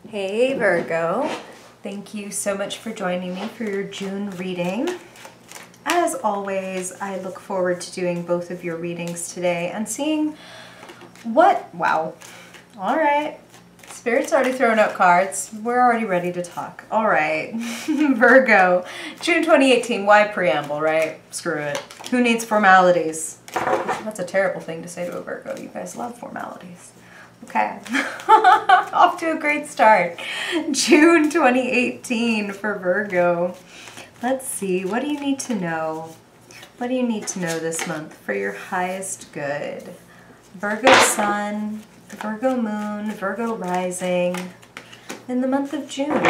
Hey Virgo, thank you so much for joining me for your June reading. As always, I look forward to doing both of your readings today and seeing what, wow, all right, Spirit's already thrown out cards. We're already ready to talk. All right, Virgo, June 2018, why preamble, right? Screw it. Who needs formalities? That's a terrible thing to say to a Virgo. You guys love formalities. Okay, off to a great start. June 2018 for Virgo. Let's see, what do you need to know? What do you need to know this month for your highest good? Virgo Sun, Virgo Moon, Virgo Rising in the month of June.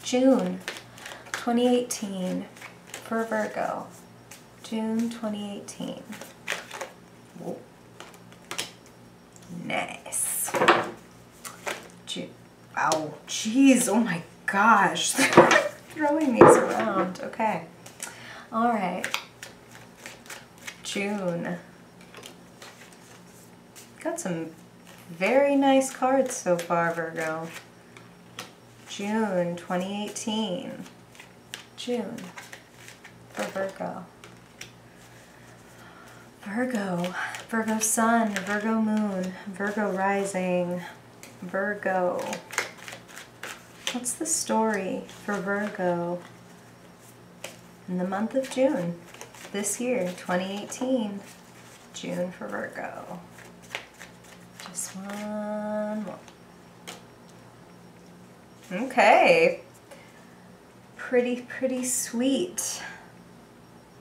June 2018 for Virgo. June 2018. Whoa. Nice. Wow, jeez, oh my gosh. Throwing these around. Okay. All right. June. Got some very nice cards so far, Virgo. June 2018. June for Virgo. Virgo, Virgo Sun, Virgo Moon, Virgo Rising, Virgo. What's the story for Virgo in the month of June this year, 2018? June for Virgo. Just one more. Okay. Pretty sweet.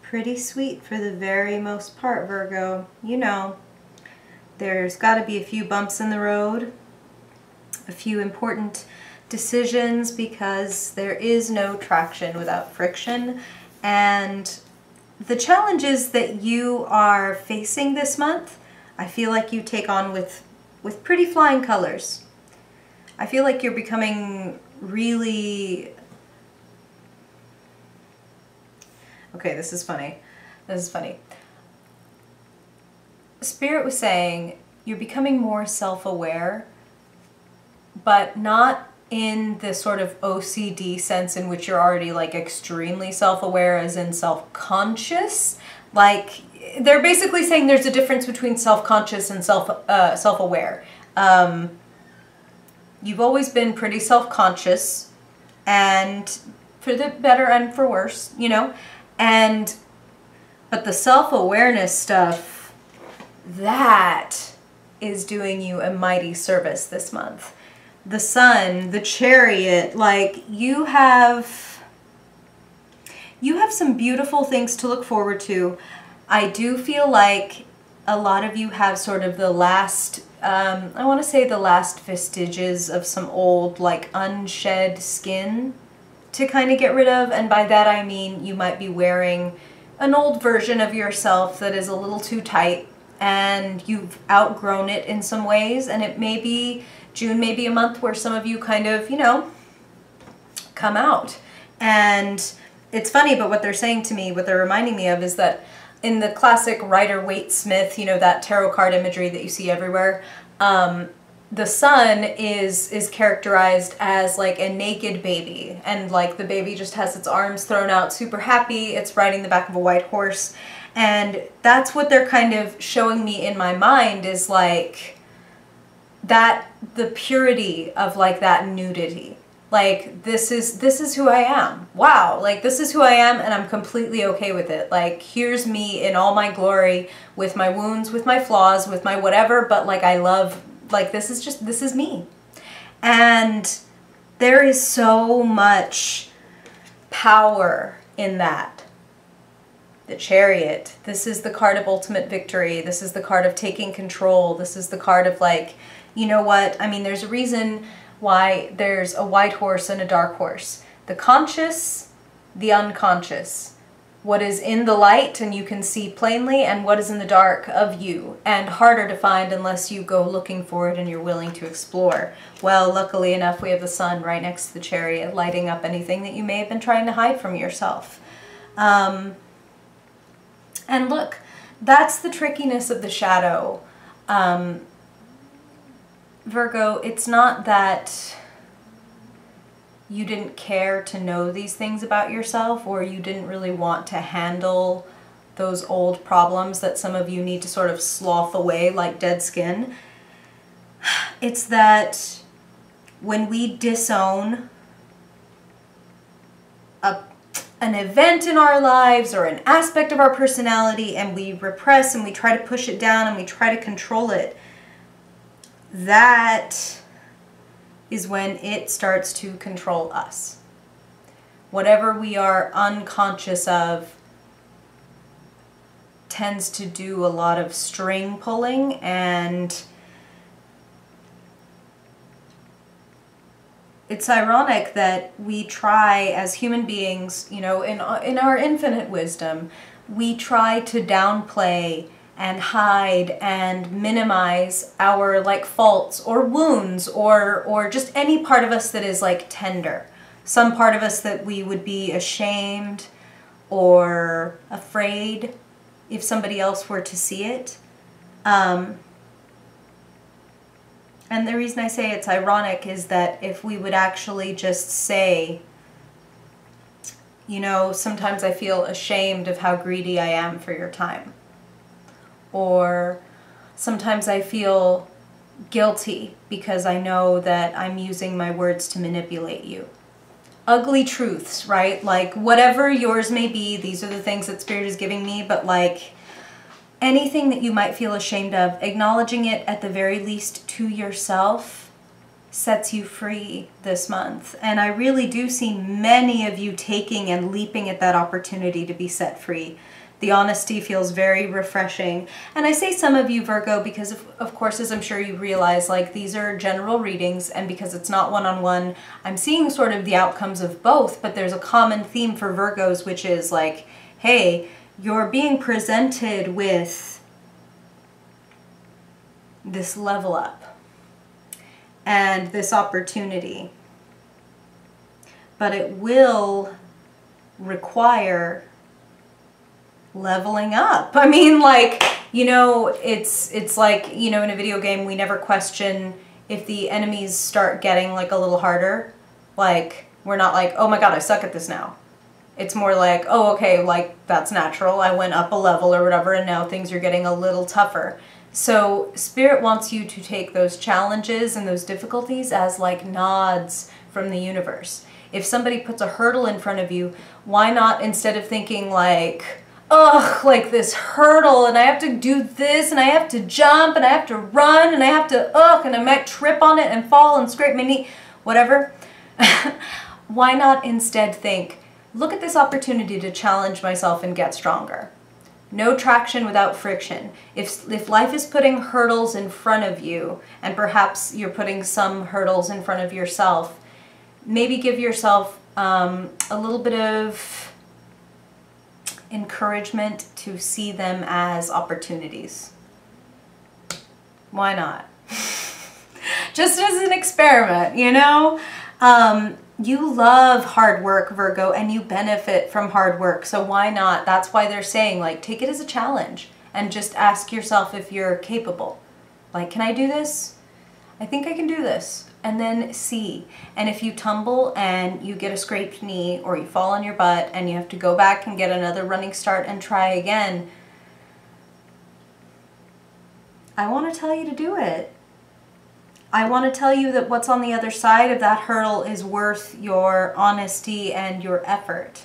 Pretty sweet for the very most part, Virgo. You know, there's got to be a few bumps in the road, a few important decisions, because there is no traction without friction. And the challenges that you are facing this month, I feel like you take on with pretty flying colors. I feel like you're becoming really... Okay, this is funny. This is funny. Spirit was saying you're becoming more self-aware, but not in the sort of OCD sense in which you're already like extremely self-aware, as in self-conscious. Like, they're basically saying there's a difference between self-conscious and self-aware. You've always been pretty self-conscious, and for the better and for worse, you know. But the self-awareness stuff, that is doing you a mighty service this month. The Sun, the Chariot, like you have some beautiful things to look forward to. I do feel like a lot of you have sort of the last, I want to say the last vestiges of some old like unshed skin to kind of get rid of, and by that I mean you might be wearing an old version of yourself that is a little too tight and you've outgrown it in some ways, and it may be, June may be a month where some of you kind of, you know, come out. And it's funny, but what they're saying to me, what they're reminding me of is that in the classic Rider-Waite-Smith, you know, that tarot card imagery that you see everywhere, the Sun is characterized as like a naked baby, and like the baby just has its arms thrown out, super happy. It's riding the back of a white horse, and that's what they're kind of showing me in my mind, is like that, the purity of like that nudity. Like this is who I am. Wow, like this is who I am, and I'm completely okay with it. Like here's me in all my glory, with my wounds, with my flaws, with my whatever, but like I love, like this is me. And there is so much power in that. The Chariot, this is the card of ultimate victory. This is the card of taking control. This is the card of like, you know what, I mean, there's a reason why there's a white horse and a dark horse. The conscious, the unconscious. What is in the light and you can see plainly, and what is in the dark of you, and harder to find unless you go looking for it and you're willing to explore. Well, luckily enough, we have the Sun right next to the Chariot, lighting up anything that you may have been trying to hide from yourself. And look, that's the trickiness of the shadow. Virgo, it's not that you didn't care to know these things about yourself, or you didn't really want to handle those old problems that some of you need to sort of slough away like dead skin. It's that when we disown an event in our lives or an aspect of our personality, and we repress and we try to push it down and we try to control it, that is when it starts to control us. Whatever we are unconscious of tends to do a lot of string pulling, and it's ironic that we try as human beings, you know, in our infinite wisdom, we try to downplay and hide and minimize our like faults or wounds or just any part of us that is like tender. Some part of us that we would be ashamed or afraid if somebody else were to see it. And the reason I say it's ironic is that if we would actually just say, you know, sometimes I feel ashamed of how greedy I am for your time. Or sometimes I feel guilty because I know that I'm using my words to manipulate you. Ugly truths, right? Like whatever yours may be, these are the things that Spirit is giving me, but like anything that you might feel ashamed of, acknowledging it at the very least to yourself sets you free this month. And I really do see many of you taking and leaping at that opportunity to be set free. The honesty feels very refreshing. And I say some of you, Virgo, because of course, as I'm sure you realize, like these are general readings, and because it's not one-on-one, I'm seeing sort of the outcomes of both, but there's a common theme for Virgos, which is like, hey, you're being presented with this level up and this opportunity, but it will require leveling up. I mean, like, you know, it's like, you know, in a video game, we never question if the enemies start getting like a little harder. Like, we're not like, oh my god, I suck at this now. It's more like, oh, okay, like, that's natural. I went up a level or whatever, and now things are getting a little tougher. So Spirit wants you to take those challenges and those difficulties as like nods from the universe. If somebody puts a hurdle in front of you, why not, instead of thinking like, ugh, like this hurdle, and I have to do this, and I have to jump, and I have to run, and I have to, ugh, and I might trip on it and fall and scrape my knee, whatever. Why not instead think, look at this opportunity to challenge myself and get stronger. No traction without friction. If life is putting hurdles in front of you, and perhaps you're putting some hurdles in front of yourself, maybe give yourself a little bit of encouragement to see them as opportunities. Why not? Just as an experiment, you know? You love hard work, Virgo, and you benefit from hard work, so why not? That's why they're saying, like, take it as a challenge and just ask yourself if you're capable. Like, can I do this? I think I can do this. And then see. And if you tumble and you get a scraped knee or you fall on your butt and you have to go back and get another running start and try again, I want to tell you to do it. I want to tell you that what's on the other side of that hurdle is worth your honesty and your effort.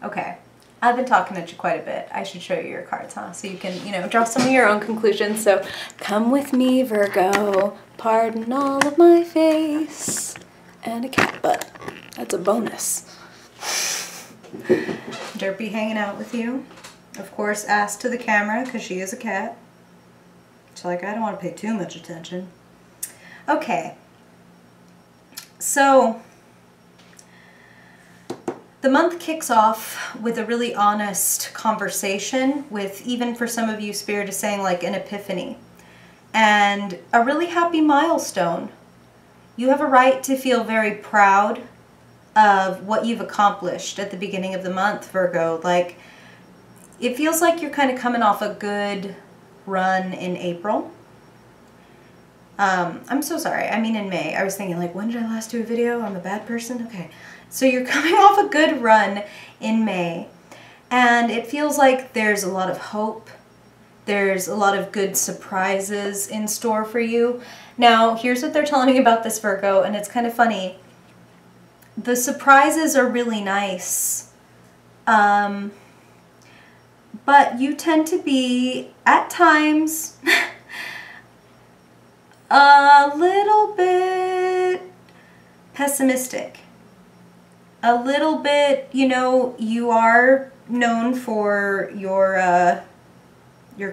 Okay, I've been talking at you quite a bit. I should show you your cards, huh? So you can, you know, draw some of your own conclusions. So come with me, Virgo. Pardon all of my face. And a cat butt. That's a bonus. Derpy hanging out with you. Of course, ass to the camera because she is a cat. So like, I don't want to pay too much attention. Okay. So the month kicks off with a really honest conversation with, even for some of you, Spirit is saying like an epiphany and a really happy milestone. You have a right to feel very proud of what you've accomplished at the beginning of the month, Virgo. Like, it feels like you're kind of coming off a good run in April. I'm so sorry. I mean in May. I was thinking like, when did I last do a video? I'm a bad person? Okay. So you're coming off a good run in May. And it feels like there's a lot of hope. There's a lot of good surprises in store for you. Now, here's what they're telling me about this Virgo, and it's kind of funny. The surprises are really nice. But you tend to be, at times, a little bit pessimistic. A little bit, you know, you are known for your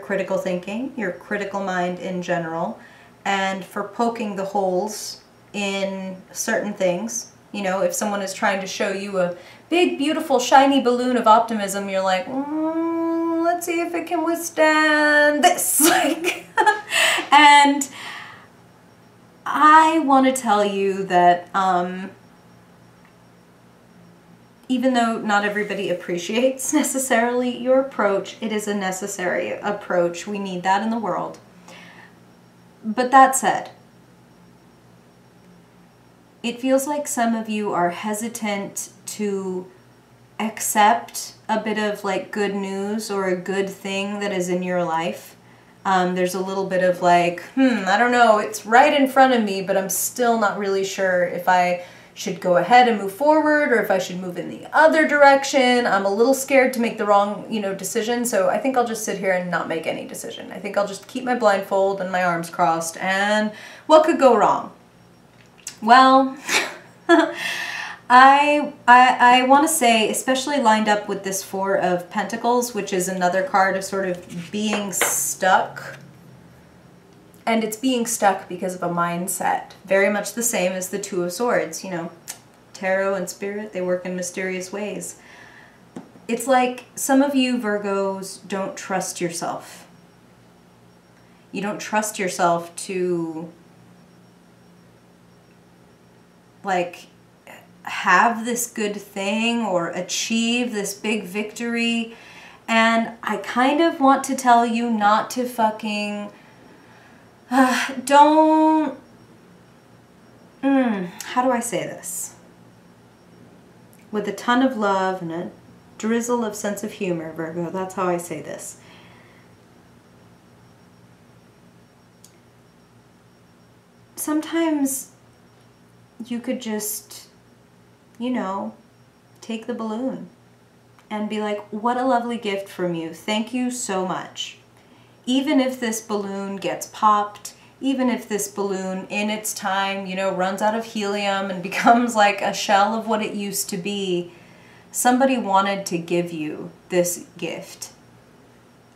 critical thinking, your critical mind in general, and for poking the holes in certain things. You know, if someone is trying to show you a big, beautiful, shiny balloon of optimism, you're like, let's see if it can withstand this. Like, and I want to tell you that even though not everybody appreciates necessarily your approach, it is a necessary approach. We need that in the world. But that said, it feels like some of you are hesitant to accept a bit of like good news or a good thing that is in your life. There's a little bit of like, I don't know, it's right in front of me, but I'm still not really sure if I should go ahead and move forward or if I should move in the other direction. I'm a little scared to make the wrong, decision, so I think I'll just sit here and not make any decision. I think I'll just keep my blindfold and my arms crossed, and what could go wrong? Well, I want to say, especially lined up with this Four of Pentacles, which is another card of sort of being stuck. And it's being stuck because of a mindset. Very much the same as the Two of Swords. Tarot and spirit, they work in mysterious ways. It's like some of you Virgos don't trust yourself. You don't trust yourself to like have this good thing or achieve this big victory. And I kind of want to tell you not to fucking don't, how do I say this? With a ton of love and a drizzle of sense of humor, Virgo, that's how I say this. Sometimes you could just, take the balloon and be like, what a lovely gift from you. Thank you so much. Even if this balloon gets popped, even if this balloon in its time, runs out of helium and becomes like a shell of what it used to be, somebody wanted to give you this gift.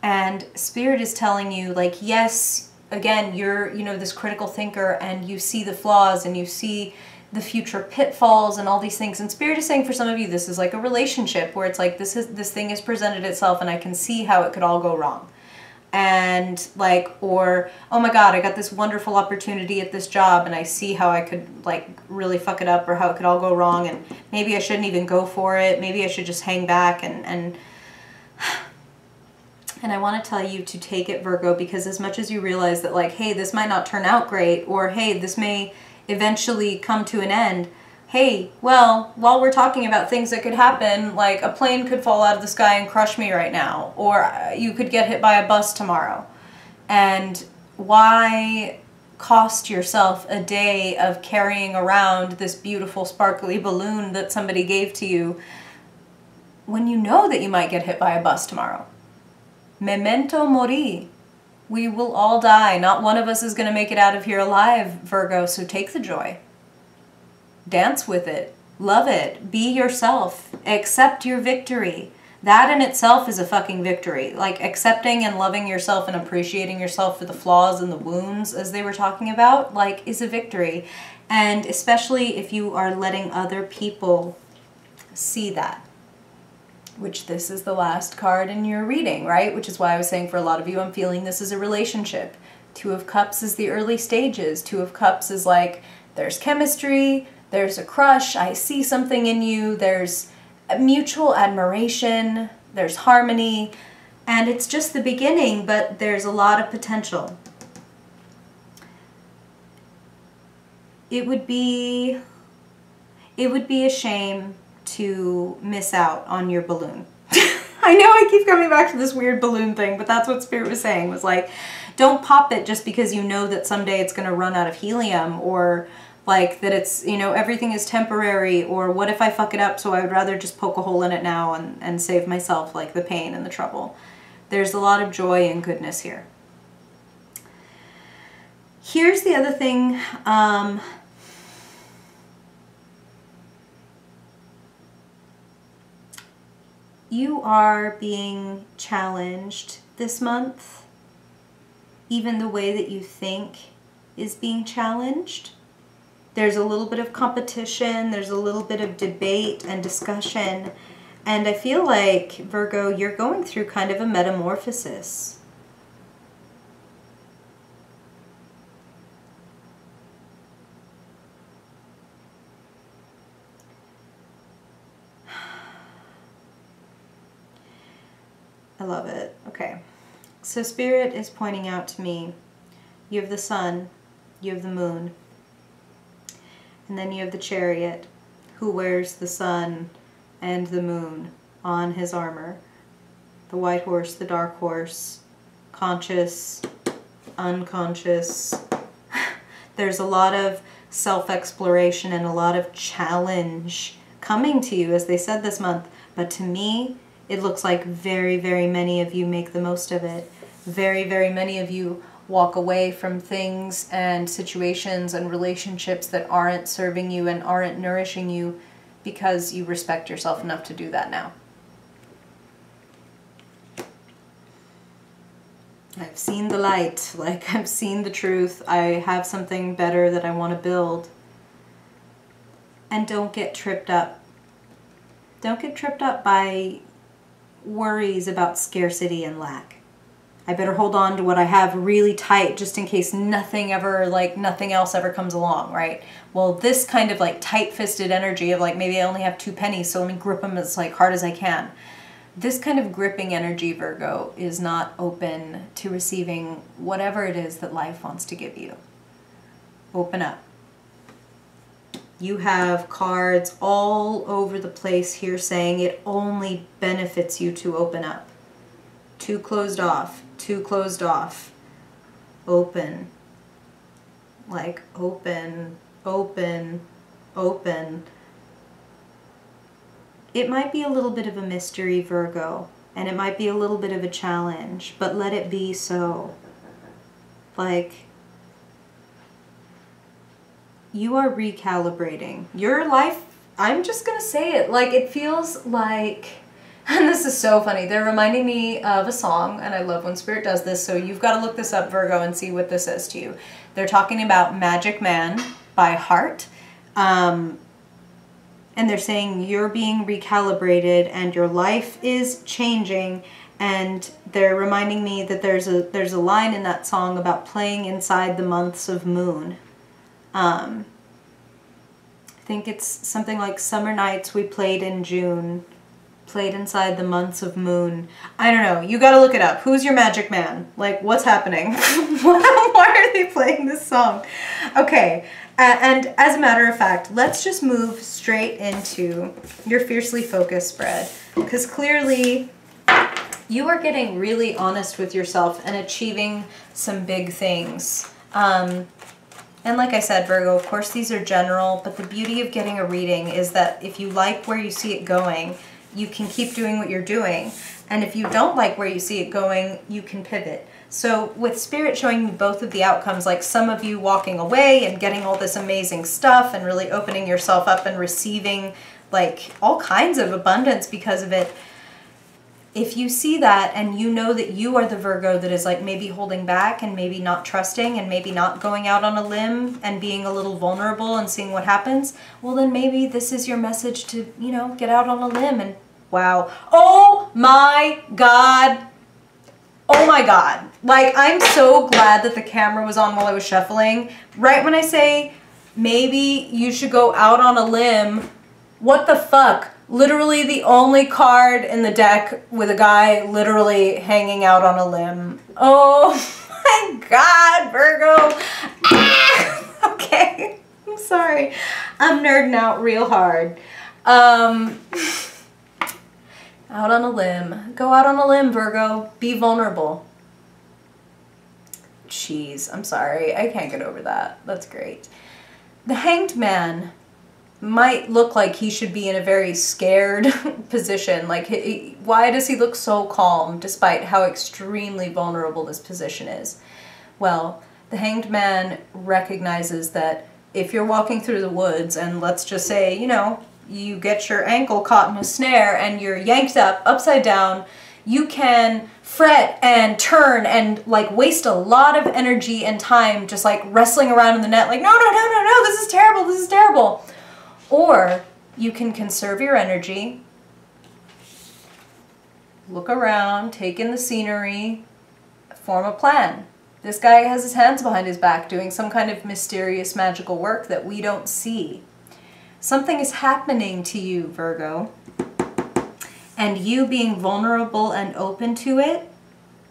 And Spirit is telling you, like, yes, again, you're, this critical thinker and you see the flaws and you see the future pitfalls and all these things. And Spirit is saying for some of you, this is like a relationship where it's like this thing has presented itself and I can see how it could all go wrong. And like, or, oh my God, I got this wonderful opportunity at this job and I see how I could like really fuck it up or how it could all go wrong and maybe I shouldn't even go for it. Maybe I should just hang back and I want to tell you to take it, Virgo, because as much as you realize that like, hey, this might not turn out great, or hey, this may eventually come to an end. Hey, well, while we're talking about things that could happen, like a plane could fall out of the sky and crush me right now, or you could get hit by a bus tomorrow. And why cost yourself a day of carrying around this beautiful sparkly balloon that somebody gave to you when you know that you might get hit by a bus tomorrow? Memento mori. We will all die. Not one of us is going to make it out of here alive, Virgo, so take the joy. Dance with it. Love it. Be yourself. Accept your victory. That in itself is a fucking victory. Like accepting and loving yourself and appreciating yourself for the flaws and the wounds, as they were talking about, like, is a victory. And especially if you are letting other people see that. Which this is the last card in your reading, right? Which is why I was saying for a lot of you, I'm feeling this is a relationship. Two of Cups is the early stages. Two of Cups is like, there's chemistry, there's a crush, I see something in you, there's mutual admiration, there's harmony, and it's just the beginning, but there's a lot of potential. it would be a shame to miss out on your balloon. I know I keep coming back to this weird balloon thing, but that's what Spirit was saying, was like, don't pop it just because you know that someday it's going to run out of helium, or like that it's, you know, everything is temporary, or what if I fuck it up, so I would rather just poke a hole in it now and save myself like the pain and the trouble. There's a lot of joy and goodness here. Here's the other thing. You are being challenged this month. Even the way that you think is being challenged. There's a little bit of competition, there's a little bit of debate and discussion, and I feel like, Virgo, you're going through kind of a metamorphosis. I love it. Okay. So Spirit is pointing out to me, you have the sun, you have the moon, and then you have the Chariot, who wears the sun and the moon on his armor. The white horse, the dark horse, conscious, unconscious. There's a lot of self-exploration and a lot of challenge coming to you, as they said this month. But to me, it looks like very, very many of you make the most of it. Very, very many of you walk away from things and situations and relationships that aren't serving you and aren't nourishing you because you respect yourself enough to do that now. I've seen the light, like I've seen the truth. I have something better that I want to build. And don't get tripped up. Don't get tripped up by worries about scarcity and lack. I better hold on to what I have really tight just in case nothing else ever comes along, right? Well, this kind of like tight-fisted energy of like, maybe I only have 2 pennies, so let me grip them as like hard as I can. This kind of gripping energy, Virgo, is not open to receiving whatever it is that life wants to give you. Open up. You have cards all over the place here saying it only benefits you to open up. Too closed off, too closed off. Open. Like open, open, open. It might be a little bit of a mystery, Virgo, and it might be a little bit of a challenge, but let it be so. Like, you are recalibrating. Your life, I'm just gonna say it, like it feels like, and this is so funny, they're reminding me of a song, and I love when Spirit does this, so you've got to look this up, Virgo, and see what this says to you. They're talking about Magic Man by Heart, and they're saying you're being recalibrated and your life is changing, and they're reminding me that there's a line in that song about playing inside the months of moon. I think it's something like summer nights we played in June, played inside the months of moon. I don't know. You gotta look it up. Who's your magic man? Like, what's happening? Why are they playing this song? Okay, and as a matter of fact, let's just move straight into your Fiercely Focused spread, because clearly you are getting really honest with yourself and achieving some big things. And like I said, Virgo, of course these are general, but the beauty of getting a reading is that if you like where you see it going, you can keep doing what you're doing. And if you don't like where you see it going, you can pivot. So with Spirit showing me both of the outcomes, like some of you walking away and getting all this amazing stuff and really opening yourself up and receiving like all kinds of abundance because of it, if you see that and you know that you are the Virgo that is like maybe holding back and maybe not trusting and maybe not going out on a limb and being a little vulnerable and seeing what happens, well then maybe this is your message to, you know, get out on a limb and wow. Oh my God. Oh my God. Like, I'm so glad that the camera was on while I was shuffling. Right when I say maybe you should go out on a limb, what the fuck? Literally the only card in the deck with a guy literally hanging out on a limb. Oh my God, Virgo. Ah! Okay, I'm Sorry. I'm nerding out real hard. Out on a limb. Go out on a limb, Virgo. Be vulnerable. Jeez, I'm sorry. I can't get over that. That's great. The Hanged Man might look like he should be in a very scared position. Like, why does he look so calm despite how extremely vulnerable this position is? Well, the Hanged Man recognizes that if you're walking through the woods and let's just say, you know, you get your ankle caught in a snare and you're yanked up upside down, you can fret and turn and like waste a lot of energy and time just like wrestling around in the net like, no, no, no, no, no, this is terrible, this is terrible. Or you can conserve your energy, look around, take in the scenery, form a plan. This guy has his hands behind his back doing some kind of mysterious magical work that we don't see. Something is happening to you, Virgo, and you being vulnerable and open to it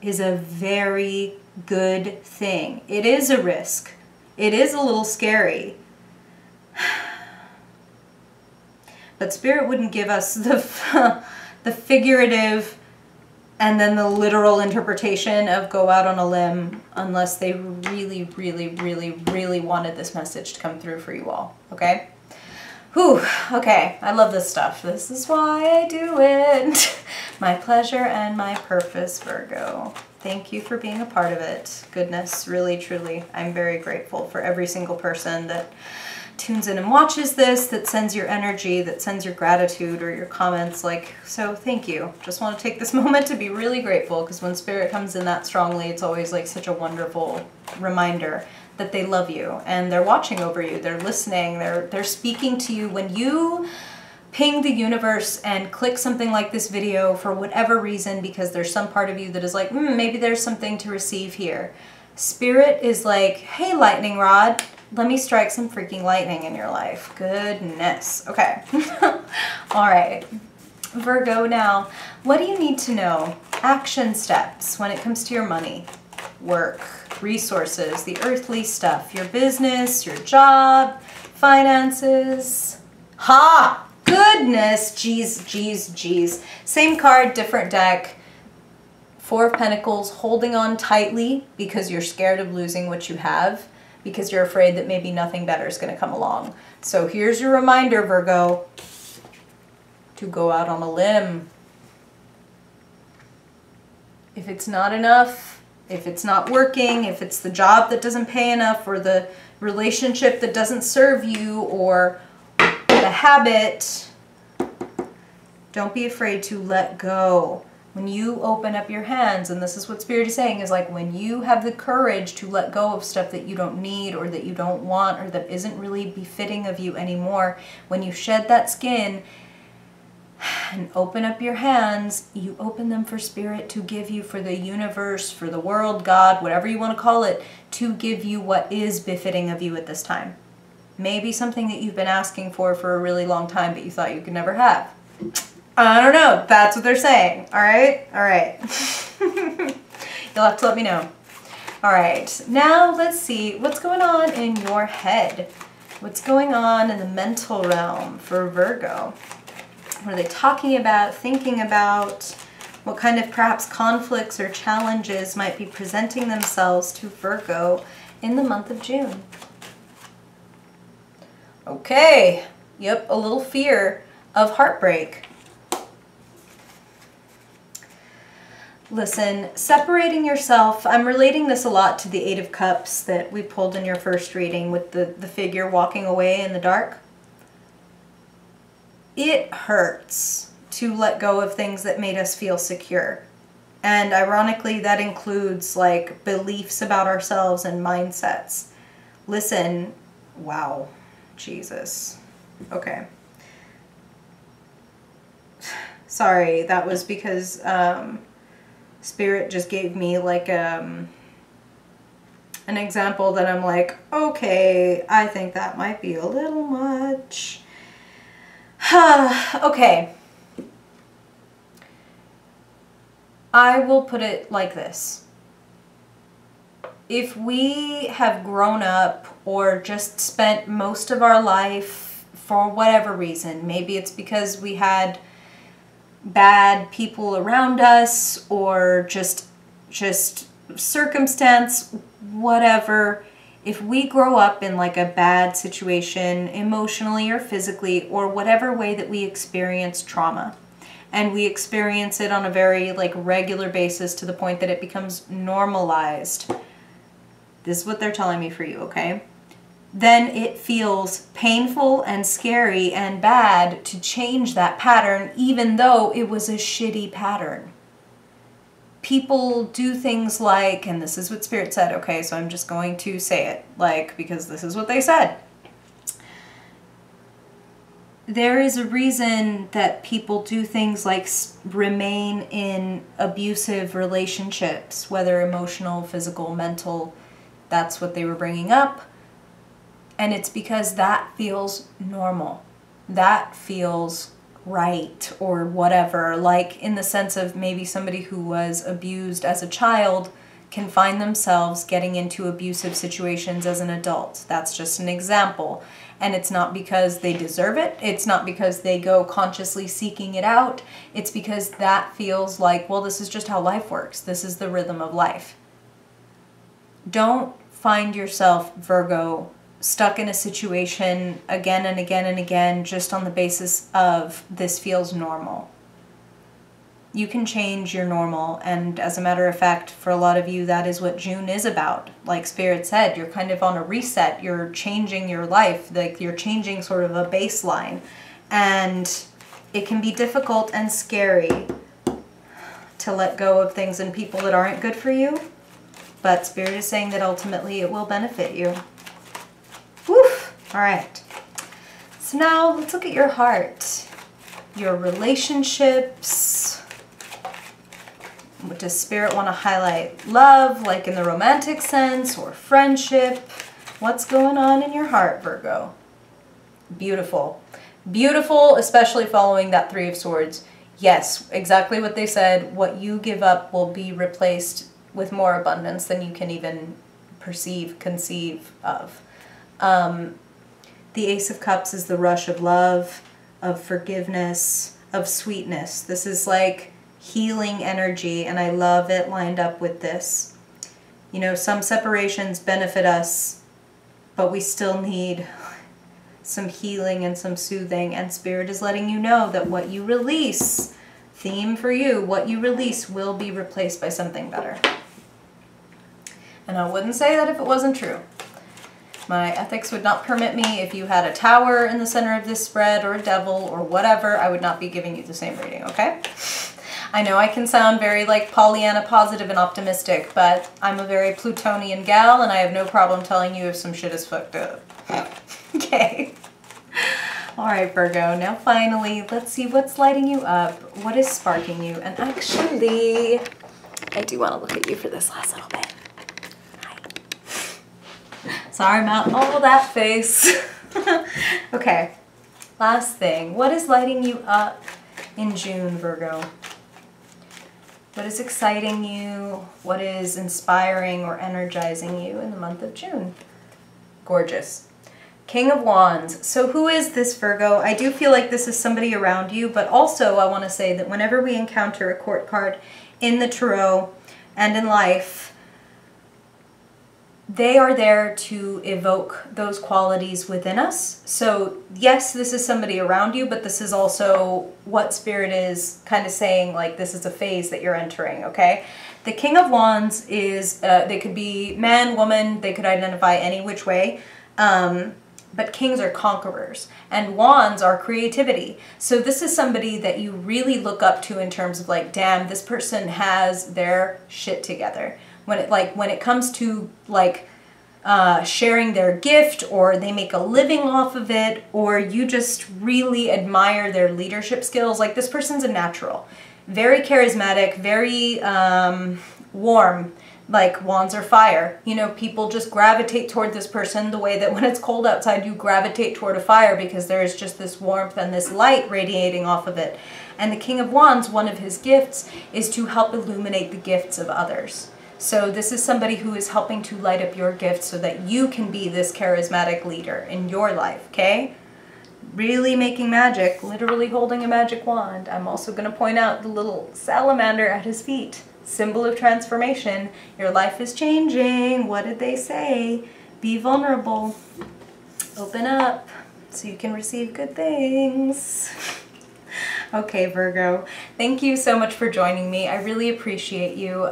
is a very good thing. It is a risk. It is a little scary. But Spirit wouldn't give us the figurative and then the literal interpretation of go out on a limb unless they really, really, really, really wanted this message to come through for you all, okay? Whew, okay, I love this stuff. This is why I do it. My pleasure and my purpose, Virgo. Thank you for being a part of it. Goodness, really, truly, I'm very grateful for every single person that tunes in and watches this, that sends your energy, that sends your gratitude or your comments. Like, so thank you. Just want to take this moment to be really grateful because when Spirit comes in that strongly, it's always like such a wonderful reminder that they love you and they're watching over you, they're listening, they're speaking to you. When you ping the universe and click something like this video for whatever reason, because there's some part of you that is like, maybe there's something to receive here. Spirit is like, hey, lightning rod, let me strike some freaking lightning in your life. Goodness. Okay. All right. Virgo, now, what do you need to know? Action steps when it comes to your money, work, resources, the earthly stuff, your business, your job, finances. Ha! Goodness! Jeez, jeez, jeez. Same card, different deck. Four of Pentacles, holding on tightly because you're scared of losing what you have, because you're afraid that maybe nothing better is going to come along. So here's your reminder, Virgo, to go out on a limb. If it's not enough, if it's not working, if it's the job that doesn't pay enough, or the relationship that doesn't serve you, or the habit, don't be afraid to let go. When you open up your hands, and this is what Spirit is saying, is like when you have the courage to let go of stuff that you don't need or that you don't want or that isn't really befitting of you anymore, when you shed that skin and open up your hands, you open them for Spirit to give you, for the universe, for the world, God, whatever you want to call it, to give you what is befitting of you at this time. Maybe something that you've been asking for a really long time, but you thought you could never have. I don't know. That's what they're saying. All right? All right. You'll have to let me know. All right. Now let's see what's going on in your head. What's going on in the mental realm for Virgo? What are they talking about, thinking about? What kind of perhaps conflicts or challenges might be presenting themselves to Virgo in the month of June? Okay. Yep, a little fear of heartbreak. Listen, separating yourself, I'm relating this a lot to the Eight of Cups that we pulled in your first reading with the figure walking away in the dark. It hurts to let go of things that made us feel secure. And ironically, that includes like beliefs about ourselves and mindsets. Listen, wow, Jesus. Okay. Sorry, that was because Spirit just gave me like an example that I'm like, okay, I think that might be a little much. Okay. I will put it like this. if we have grown up or just spent most of our life for whatever reason, maybe it's because we had bad people around us or just circumstance, whatever, if we grow up in like a bad situation emotionally or physically or whatever way that we experience trauma, and we experience it on a very like regular basis to the point that it becomes normalized, this is what they're telling me for you, okay? Then it feels painful and scary and bad to change that pattern, even though it was a shitty pattern. People do things like, and this is what Spirit said, okay, so I'm just going to say it, like, because this is what they said. There is a reason that people do things like remain in abusive relationships, whether emotional, physical, mental, that's what they were bringing up. And it's because that feels normal. That feels right or whatever, like in the sense of maybe somebody who was abused as a child can find themselves getting into abusive situations as an adult. That's just an example. And it's not because they deserve it. It's not because they go consciously seeking it out. It's because that feels like, well, this is just how life works. This is the rhythm of life. Don't find yourself, Virgo, stuck in a situation again and again and again just on the basis of this feels normal. You can change your normal, and as a matter of fact, for a lot of you, that is what June is about. Like Spirit said, you're kind of on a reset. You're changing your life. Like you're changing sort of a baseline. And it can be difficult and scary to let go of things and people that aren't good for you. But Spirit is saying that ultimately it will benefit you. Woof! All right. So now let's look at your heart. Your relationships. What does Spirit want to highlight? Love, like in the romantic sense, or friendship. What's going on in your heart, Virgo? Beautiful. Beautiful, especially following that Three of Swords. Yes, exactly what they said. What you give up will be replaced with more abundance than you can even conceive of. The Ace of Cups is the rush of love, of forgiveness, of sweetness. This is like healing energy, and I love it lined up with this. You know, some separations benefit us, but we still need some healing and some soothing, and Spirit is letting you know that what you release, theme for you, what you release will be replaced by something better. And I wouldn't say that if it wasn't true. My ethics would not permit me, if you had a tower in the center of this spread or a devil or whatever, I would not be giving you the same reading, okay? I know I can sound very like Pollyanna positive and optimistic, but I'm a very Plutonian gal and I have no problem telling you if some shit is fucked up. Okay. All right, Virgo, now finally, let's see what's lighting you up. What is sparking you? And actually, I do want to look at you for this last little bit. Sorry about all that face. Okay, last thing. What is lighting you up in June, Virgo? What is exciting you? What is inspiring or energizing you in the month of June? Gorgeous. King of Wands. So who is this, Virgo? I do feel like this is somebody around you, but also I want to say that whenever we encounter a court card in the tarot and in life, they are there to evoke those qualities within us. So yes, this is somebody around you, but this is also what Spirit is kind of saying, like this is a phase that you're entering, okay? The King of Wands is, they could be man, woman, they could identify any which way, but kings are conquerors and wands are creativity. So this is somebody that you really look up to in terms of like, damn, this person has their shit together. When it comes to like sharing their gift, or they make a living off of it, or you just really admire their leadership skills, like this person's a natural. Very charismatic, very warm, like wands are fire. You know, people just gravitate toward this person the way that when it's cold outside you gravitate toward a fire because there's just this warmth and this light radiating off of it. And the King of Wands, one of his gifts is to help illuminate the gifts of others. So this is somebody who is helping to light up your gift so that you can be this charismatic leader in your life, okay? Really making magic, literally holding a magic wand. I'm also going to point out the little salamander at his feet. Symbol of transformation. Your life is changing. What did they say? Be vulnerable. Open up so you can receive good things. Okay, Virgo, thank you so much for joining me. I really appreciate you.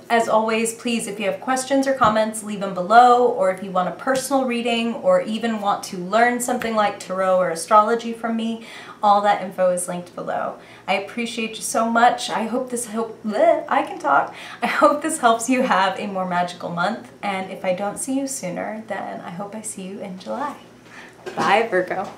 As always, please, if you have questions or comments, leave them below, or if you want a personal reading or even want to learn something like tarot or astrology from me, all that info is linked below. I appreciate you so much. I hope this I hope this helps you have a more magical month, and if I don't see you sooner, then I hope I see you in July. Bye, Virgo.